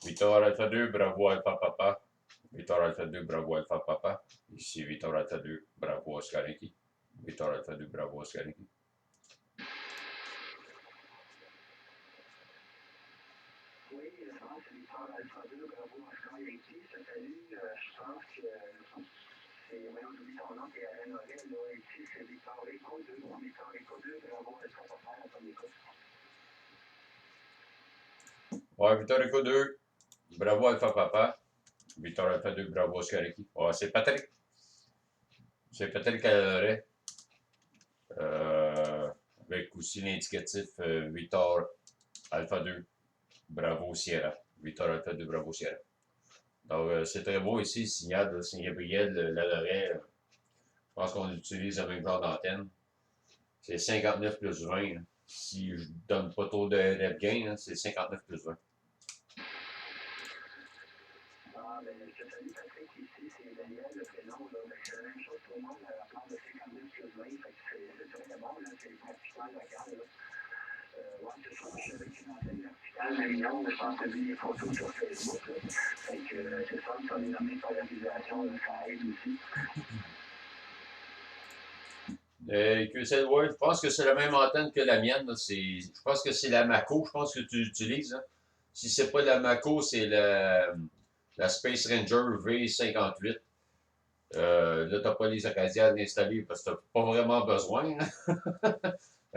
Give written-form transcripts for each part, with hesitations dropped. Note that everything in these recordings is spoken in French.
Victor Alpha 2, bravo Alpha Papa. Victor Alpha 2, bravo Alpha Papa. Ici Victor Alpha 2, bravo Oscar Yankee. Victor Alpha 2, bravo Oscar Yankee. Oui, je pense que Victor Alpha 2, bravo Oscar Yankee. Salut, je pense que c'est, oui, on oublie ton nom, t'es Alain Norel, là. Ici, c'est Victor Eco 2. Victor Eco 2, bravo Alpha Papa, à ton écoute. Ouais, Victor Eco 2, bravo Alpha Papa. Victor Alpha 2, bravo Oscar Yankee. Ouais, c'est Patrick. C'est Patrick Caloret. Avec aussi l'indicatif Victor Alpha 2, bravo Sierra. Victor Alpha 2, bravo Sierra. Donc, c'est très beau ici, le signal de Saint-Gabriel, Laloret. Je pense qu'on utilise le même genre d'antenne. C'est 59 plus 20. Là. Si je donne pas trop de net gain, c'est 59 plus 20. Ah, ben, je te salue Patrick, ici, c'est Daniel, le prénom, là. Ben, c'est la même chose pour moi, la part de 59 plus 20, fait que c'est très bon, là, c'est pratiquement local, là. Ouais, c'est ça, je suis avec une antenne verticale, Marignon, je pense que j'ai des photos sur Facebook, là. Fait que c'est ça, ça est nommé polarisation, là, ça aide aussi. QSL World, je pense que c'est la même antenne que la mienne. Là. Je pense que c'est la Mako, je pense que tu utilises. Hein. Si c'est pas la Mako, c'est la Space Ranger V58. Là, t'as pas les Acadiennes installées parce que t'as pas vraiment besoin.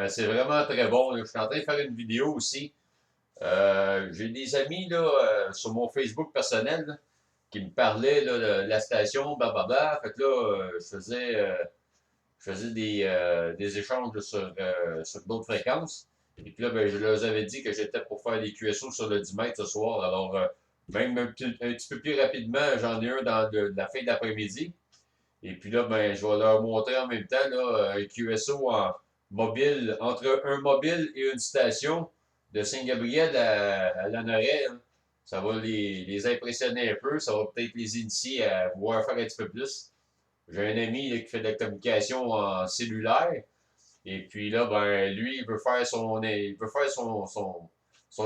C'est vraiment très bon. Là. Je suis en train de faire une vidéo aussi. J'ai des amis là, sur mon Facebook personnel là, qui me parlaient là, de la station, blablabla. Fait que là, je faisais des échanges là, sur d'autres fréquences. Et puis là, ben, je leur avais dit que j'étais pour faire des QSO sur le 10 mètres ce soir. Alors, même un petit peu plus rapidement, j'en ai un dans la fin d'après-midi. Et puis là, ben, je vais leur montrer en même temps là, un QSO en mobile, entre un mobile et une station de Saint-Gabriel à Lanoret. Hein. Ça va les impressionner un peu, ça va peut-être les initier à vouloir faire un petit peu plus. J'ai un ami là, qui fait de la communication en cellulaire. Et puis là, ben, lui, il veut faire son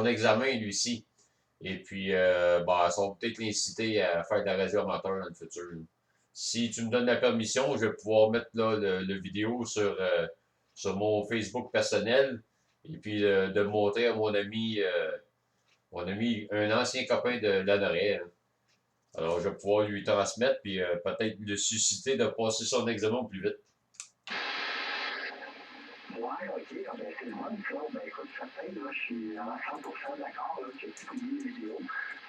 examen, lui-ci. Et puis, ben, ça va peut-être l'inciter à faire de la radio amateur dans le futur. Si tu me donnes la permission, je vais pouvoir mettre là, le vidéo sur mon Facebook personnel et puis de montrer à mon ami, un ancien copain de Lanoret. Hein. Alors, je vais pouvoir lui transmettre puis peut-être le susciter de passer son examen au plus vite. Ouais, ok, ah, ben, c'est le fun, ça. Ben, écoute, certain, là, je suis à 100% d'accord là, que tu publies une vidéo.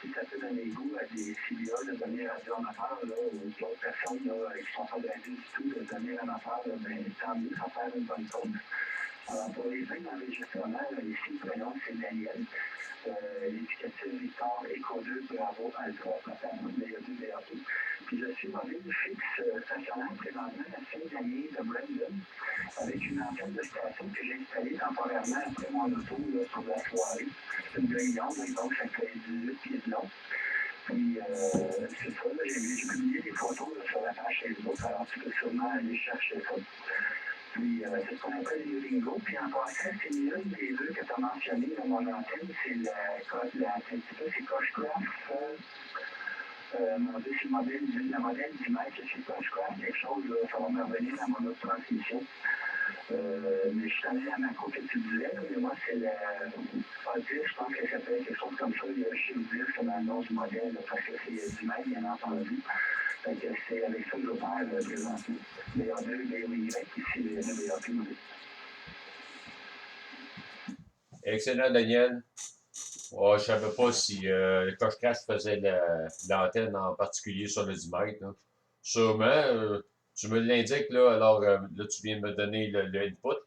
Si ça peut donner goût à des CBA de devenir radio-amateur, là, ou d'autres personnes là, qui ne sont pas de radio du tout, de devenir amateur, là, ben, tant mieux, ça faire une bonne cause. Alors, pour les fins d'enregistrement, ici, le prénom, c'est Daniel. L'étiquette Victor Eco 2, bravo, Alpha, Papa, BA2, BA2. Puis je suis mobile fixe stationnaire présentement à Saint-Damien de Brandon, avec une antenne de station que j'ai installée temporairement après mon auto là, sur la soirée. C'est une grille longue, donc ça fait 18 pieds de long. Puis c'est ça, j'ai publié des photos là, sur la page Facebook, alors tu peux sûrement aller chercher ça. Puis c'est ce qu'on appelle les Ringo. Puis en passant, c'est l'une des deux que tu as mentionné dans mon antenne, c'est c'est Coachcraft. Mon Dieu, c'est le modèle du mètre chez Coachcraft, quelque chose, là, ça va me revenir dans mon autre transmission. Mais je connais la macro que tu disais, mais moi, c'est le A10, je pense que ça s'appelle quelque chose comme ça, il y a chez 10 comme un nom du modèle, parce que c'est du mètre, bien entendu. Fait que c'est avec ça que je vais présentement. BA2, BOY, ici, le BA2. Excellent, Daniel. Ouais, je savais pas si le Coche-Cache faisait l'antenne en particulier sur le 10 mètres. Là. Sûrement, tu me l'indiques, là, alors là, tu viens de me donner le input.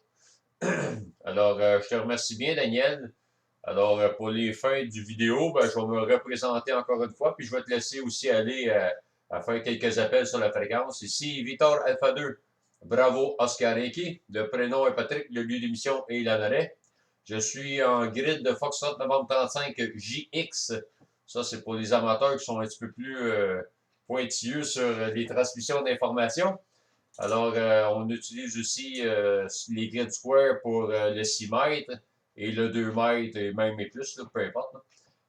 Alors, je te remercie bien, Daniel. Alors, pour les fins du vidéo, ben, je vais me représenter encore une fois, puis je vais te laisser aussi aller à faire quelques appels sur la fréquence. Ici, Victor Alpha 2. Bravo, Oscar Eki. Le prénom est Patrick, le lieu d'émission est Lanoret. Je suis en grid de Foxtrot Novembre 35 JX. Ça, c'est pour les amateurs qui sont un petit peu plus pointilleux sur les transmissions d'informations. Alors, on utilise aussi les grid square pour le 6 mètres et le 2 mètres et même et plus, là, peu importe. Là.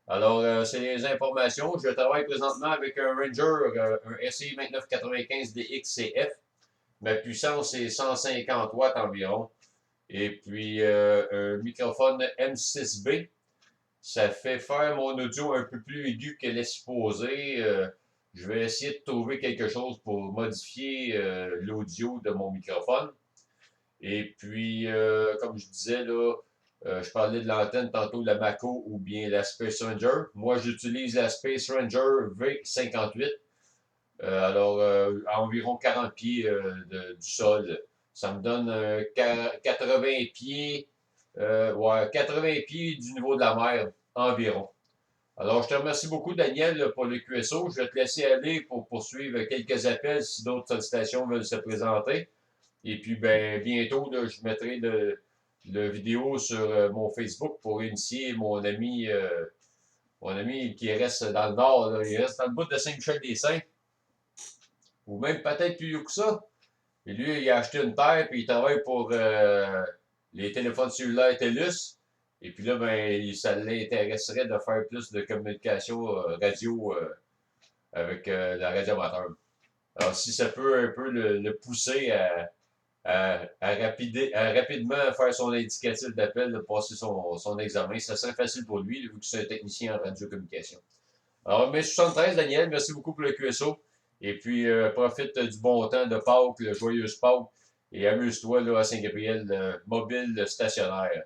Alors, c'est les informations. Je travaille présentement avec un Ranger, un SI 2995 DXCF. Ma puissance est 150 watts environ. Et puis, un microphone M6B. Ça fait faire mon audio un peu plus aigu que l'exposé. Je vais essayer de trouver quelque chose pour modifier l'audio de mon microphone. Et puis, comme je disais, là, je parlais de l'antenne tantôt, la Mako ou bien la Space Ranger. Moi, j'utilise la Space Ranger V58. Alors, à environ 40 pieds du sol. Ça me donne 80 pieds, ouais, 80 pieds du niveau de la mer environ. Alors, je te remercie beaucoup, Daniel, pour le QSO. Je vais te laisser aller pour poursuivre quelques appels si d'autres sollicitations veulent se présenter. Et puis, ben, bientôt, là, je mettrai le vidéo sur mon Facebook pour initier mon ami qui reste dans le nord. Là. Il reste dans le bout de Saint-Michel-des-Saints, ou même peut-être plus haut que ça. Et lui, il a acheté une terre, puis il travaille pour les téléphones cellulaires TELUS. Et puis là, ben, ça l'intéresserait de faire plus de communication radio avec la radio amateur. Alors, si ça peut un peu le pousser à rapidement faire son indicatif d'appel, de passer son examen, ça serait facile pour lui, vu que c'est un technicien en radiocommunication. Alors, mai 73, Daniel, merci beaucoup pour le QSO. Et puis, profite du bon temps de Pâques, le joyeuse Pâques, et amuse-toi là, à Saint-Gabriel, mobile stationnaire.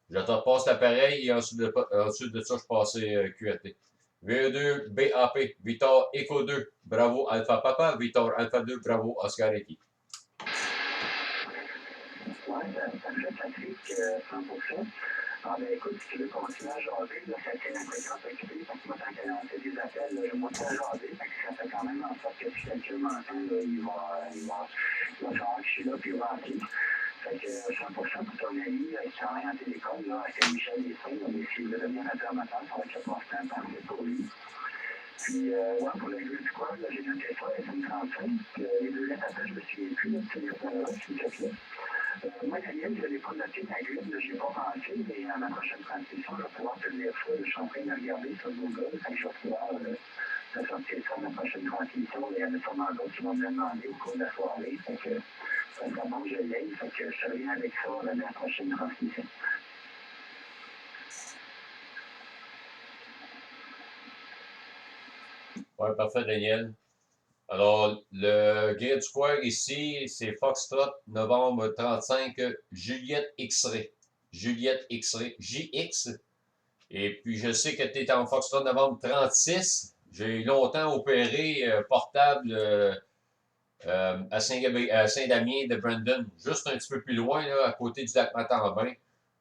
Je te repasse l'appareil et ensuite de ça, je passais QRT. VE2 BAP, Victor Echo 2, bravo Alpha Papa, Victor Alpha 2, bravo Oscar Eki. Oui, ça me fait Patrick, 100%. Ah, ben écoute, si tu veux continuer à jaser, là, ça tient la fréquence occupée, parce que moi, tant qu'elle a lancé des appels, là, je continue à jaser, fait que ça fait quand même en sorte que si quelqu'un m'entend, là, il va savoir que je suis là, puis il va appeler. Fait que 100% pour ton ami qui travaille en télécom, là, à Saint-Michel-des-Saints, on essaie de devenir radio amateur, ça va être le constant parfait pour lui. Puis, ouais, pour le jeu du coin, là, j'ai noté ça, SM35, les deux lettres après, je me souviens plus, là, tu répondras, s'il te plaît. Moi, Daniel, je n'ai pas noté ma grille, je n'y ai pas pensé, mais à ma prochaine transmission, je vais pouvoir te le dire ça. Je suis en train de regarder sur Google, fait que je vais pouvoir te sortir ça à ma prochaine transmission. Il y en a sûrement d'autres qui vont me demander au cours de la soirée, fait que ça serait bon que je l'aille, fait que je te reviens avec ça à la prochaine transmission. Ouais, parfait, Daniel. Alors, le Grid Square ici, c'est Foxtrot, novembre 35, Juliette X-Ray. Juliette X-Ray, JX. Et puis, je sais que tu es en Foxtrot, novembre 36. J'ai longtemps opéré portable à Saint-Damien de Brandon, juste un petit peu plus loin, là, à côté du lac Matambin.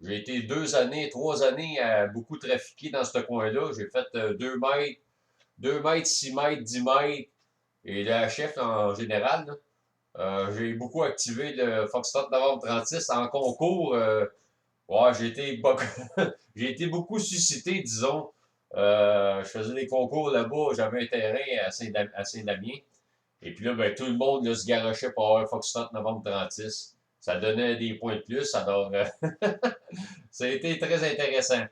J'ai été 2 années, 3 années à beaucoup trafiquer dans ce coin-là. J'ai fait 2 mètres, 2 mètres, 6 mètres, 10 mètres. Et la chef en général, là, j'ai beaucoup activé le Foxtrot Novembre 36 en concours. Ouais, j'ai été beaucoup suscité, disons. Je faisais des concours là-bas, j'avais un terrain à Saint-Damien. Et puis là, ben, tout le monde là, se garochait pour avoir un Foxtrot Novembre 36. Ça donnait des points de plus, alors ça a été très intéressant.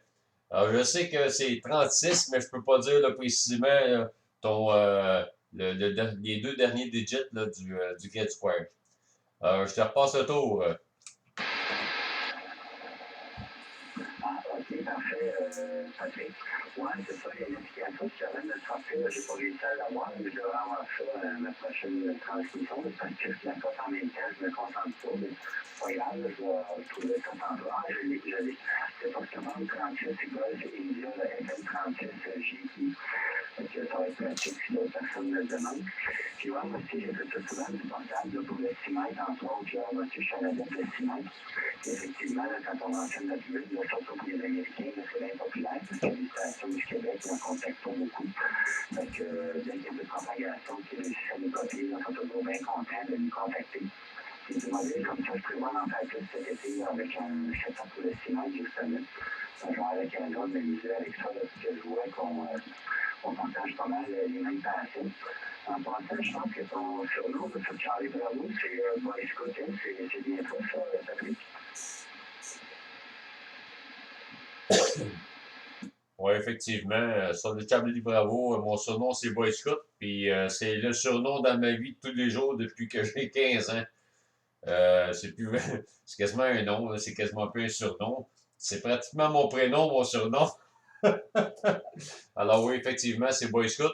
Alors, je sais que c'est 36, mais je peux pas dire là, précisément là, ton, les 2 derniers digits là, du Grid Square. Je te repasse le tour. Ah, ok, parfait, Patrick. Ouais, c'est ça, il y a une application qui vient de sortir, j'ai pas réussi à l'avoir, mais je devrais avoir ça à ma prochaine transmission, parce que je la passe en même temps, je me concentre pas, mais pas grave, je vais trouver ça tantôt. Ah, je l'ai. C'est pas seulement le 36, c'est Golf India, le FM36 GI. Donc, ça va être pratique si d'autres personnes me le demandent. Puis, ouais, moi aussi, j'ai fait ça souvent du portable là, pour le 6 mètres, entre autres. Là, moi aussi, je suis à la dette de 6 mètres. Et effectivement, là, quand on enseigne notre bulle, surtout pour les Américains, c'est bien populaire, parce que les stations du Québec, on ne contacte pas beaucoup. Donc, dès qu'il y a de propagation, qui réussissent à nous copier, on est toujours bien contents de nous contacter. Puis, du modèle comme ça, je prévois d'en faire plus cet été avec un setup pour le 6 mètres, justement. Genre avec un autre m'amuser avec ça, là, parce que je vois qu'on partage pas mal les mêmes passions. En passant, je pense que ton surnom, c'est Charlie Bravo, c'est Boy Scout, hein, c'est bien toi, ça, Patrick? Oui, effectivement, sur le Chablis Bravo, mon surnom c'est Boy Scout, puis c'est le surnom dans ma vie de tous les jours depuis que j'ai 15 ans. C'est plus, c'est quasiment un nom, là, c'est quasiment plus un surnom. C'est pratiquement mon prénom, mon surnom. Alors oui, effectivement, c'est Boy Scout,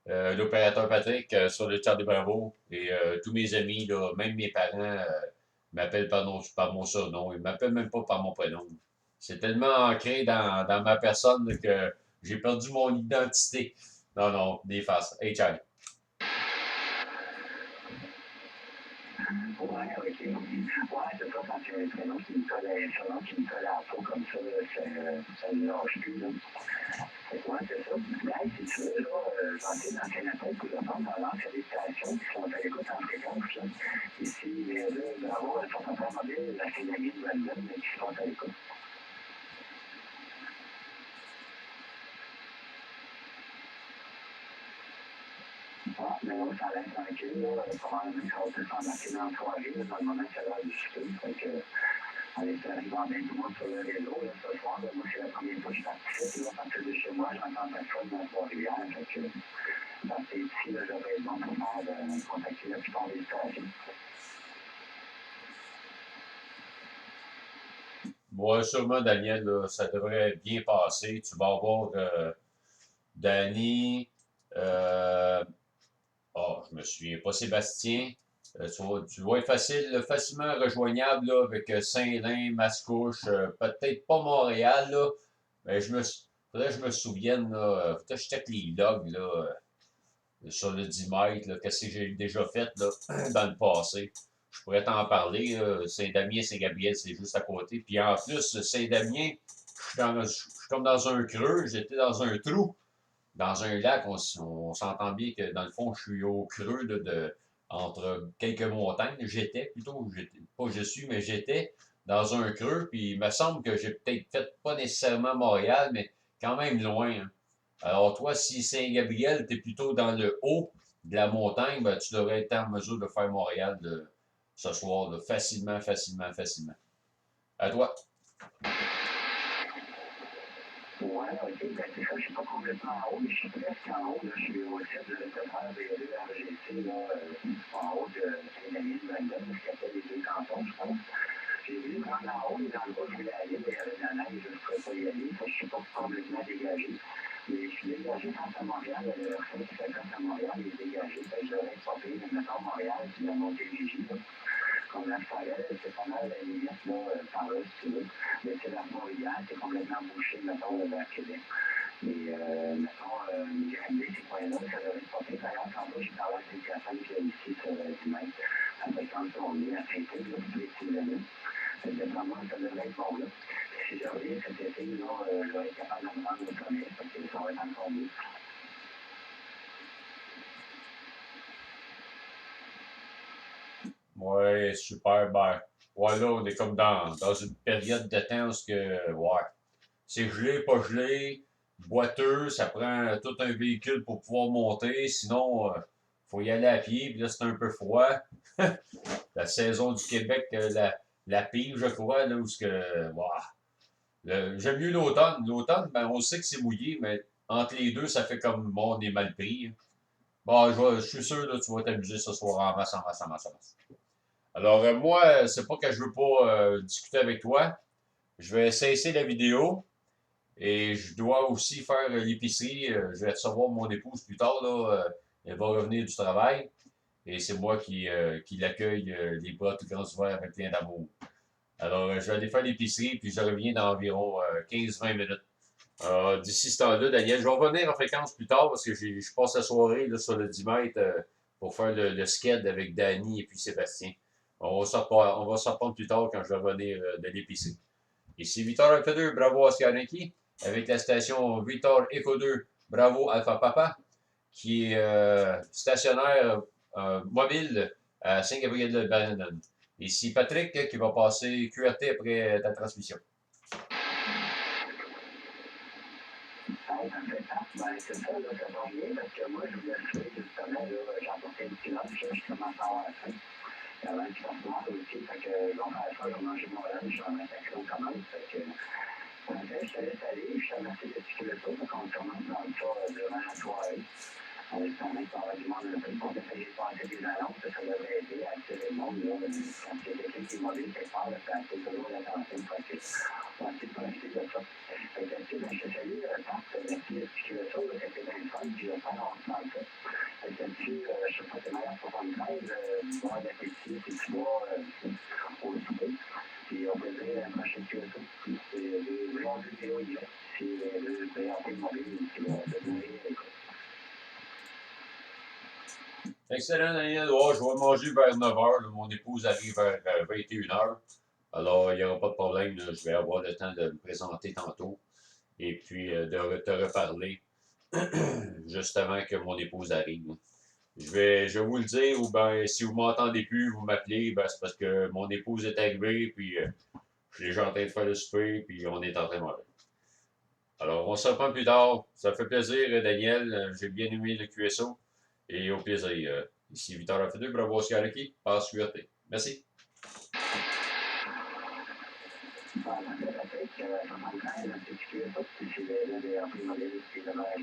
l'opérateur Patrick sur le Chablis Bravo, et tous mes amis, là, même mes parents, m'appellent par mon surnom. Ils m'appellent même pas par mon prénom. C'est tellement ancré dans ma personne là, que j'ai perdu mon identité. Non, non, des faces. Hey, Charlie. Ouais, ok. Ouais, c'est ça, quand il y a un prénom qui me colle à un surnom qui me colle à la peau comme ça, ça ne lâche plus, là. Fait que ouais, c'est ça. Mais si tu veux, là, j'en ai dans Canada pour le monde dans l'entre des stations qui sont à l'écoute en fréquence, là. Ici, là, bravo, elles sont encore mobiles, la Cénarie de Brandon, mais qui sont à l'écoute. Ah, mais là, ça reste tranquille, là. Probablement que ça va peut-être s'embarquer dans la soirée, là, dans le moment que c'est l'heure du souper. Fait que, on est arrivé en même temps sur le réseau, là, ce soir. Là, moi, c'est la première fois que je participe, là, à partir de chez moi, j'entends personne dans Trois-Rivières. Fait que, dans ces ici, là, j'aurais été bon pour faire contacter la plupart des stations. Moi, sûrement, Daniel, là, ça devrait bien passer. Tu vas avoir Danny, je me souviens pas, Sébastien. Tu vas être facilement rejoignable là, avec Saint-Lin, Mascouche, peut-être pas Montréal, là, mais faudrait que je me souvienne, là, faudrait que je check les logs là, sur le 10 mètres, là, qu'est-ce que j'ai déjà fait là, dans le passé. Je pourrais t'en parler. Saint-Damien, Saint-Gabriel, c'est juste à côté. Puis en plus, Saint-Damien, je suis comme dans un creux, j'étais dans un trou, dans un lac. On s'entend bien que dans le fond, je suis au creux entre quelques montagnes. Pas je suis, mais j'étais dans un creux. Puis il me semble que j'ai peut-être fait pas nécessairement Montréal, mais quand même loin, hein. Alors, toi, si Saint-Gabriel, tu es plutôt dans le haut de la montagne, ben, tu devrais être en mesure de faire Montréal ce soir, là, facilement, facilement, facilement. À toi. Ouais, ok, ben c'est ça, je suis pas complètement en haut, mais je suis presque en haut, là. Je suis au site de l'EPR des deux RGC, là, en haut de Saint-Denis de Brandon, ce qui appelle les deux cantons, je pense. J'ai vu prendre en haut, et dans le bas, je voulais aller, mais il y avait de la neige, je ne pourrais pas y aller, fait que je suis pas complètement dégagé. Mais je suis dégagé face à Montréal, le reflet qui fait face à Montréal est dégagé, fait que je devrais être pas pire, mais mettons Montréal, puis la Montérégie, là. Comme la forêt, c'est pas mal la limite, là, par là, si tu veux. Mais c'est la Trois-Rivières, c'est complètement bouché, mettons, vers Québec. Mais, mettons, Granby, ces coins-là, ça devrait être pas pire. Par exemple, tantôt, j'ai parlé à Saint-Hyacinthe, qui est ici, sur du même, à fréquence tournée, à Saint-Hyacinthe, là, tous les petits minutes. Fait que, vraiment, ça devrait être bon, là. Si je reviens cet été, là, je vais être capable de me rendre au sommet, parce que ça va être encore mieux. Ouais, super. Ben, ouais, là, on est comme dans une période de temps où ouais, c'est gelé, pas gelé, boiteux, ça prend tout un véhicule pour pouvoir monter. Sinon, faut y aller à pied, puis là, c'est un peu froid. La saison du Québec, la pire, je crois, là, où ce que, ouah, j'aime mieux l'automne. L'automne, ben, on sait que c'est mouillé, mais entre les deux, ça fait comme bon, on est mal pris, hein. Bon, je suis sûr, là, tu vas t'amuser ce soir en masse, en masse, en masse, en masse. Alors, moi, c'est pas que je veux pas discuter avec toi. Je vais cesser la vidéo et je dois aussi faire l'épicerie. Je vais recevoir mon épouse plus tard, là. Elle va revenir du travail. Et c'est moi qui l'accueille les bras tout grands ouverts avec plein d'amour. Alors, je vais aller faire l'épicerie, puis je reviens dans environ 15-20 minutes. D'ici ce temps-là, Daniel, je vais revenir en fréquence plus tard parce que je passe la soirée là, sur le 10 mètres pour faire le sked avec Danny et puis Sébastien. On va s'en reprendre plus tard quand je vais revenir de l'épicerie. Ici Victor Alpha 2, bravo Oscar Yankee, avec la station Victor Echo 2, bravo Alpha Papa, qui est stationnaire mobile à Saint-Gabriel-de-Brandon. Ici Patrick qui va passer QRT après ta transmission. Ben, c'est ça, là, ça va bien, parce que moi, je voulais essayer, justement, là, j'ai apporté une petite lunch, je commence à avoir faim. Avant que ça commence aussi, fait que, donc, à la fin, j'ai mangé mon lunch, j'en ai fait qu'on commence, fait que, je te laisse aller, je te remercie de discuter le tour, qu'on commence dans le tas durant la soirée. On espère même qu'il y aura du monde un peu pour essayer de passer des annonces, ça devrait aider à attirer le monde, là, quand il y a quelqu'un qui est mauvais quelque part, ça attire toujours l'attention, fait que, on va essayer de profiter de ça. Fait que, tu sais, je te salue, Pat, merci de discuter le tour, c'était bien le fun, puis j'espère qu'on se parle ça. Fait que là-dessus, je sais pas, t'es meilleur pour ton crème, bon appétit, puis tu vas au souper. Puis on peut dire la prochaine QSO, c'est deux genres de vidéos hier, c'est le PRP mobile qui va devenir écoute. Excellent, Daniel. Oh, je vais manger vers 9 h. Mon épouse arrive vers 21 h. Alors, il n'y aura pas de problème. Là. Je vais avoir le temps de me présenter tantôt et puis de te reparler juste avant que mon épouse arrive. Je vais vous le dire, ou bien si vous m'entendez plus, vous m'appelez, ben, c'est parce que mon épouse est arrivée, puis je suis déjà en train de faire le souper, puis on est en train de manger. Alors, on se reprend plus tard. Ça fait plaisir, Daniel. J'ai bien aimé le QSO. Et au plaisir. Ici Victor F2, bravo Oscar Lucky, passe URT. Merci. Patrick, ça m'entraîne un petit QSO, puis c'est le PRP mobile qui est le meilleur.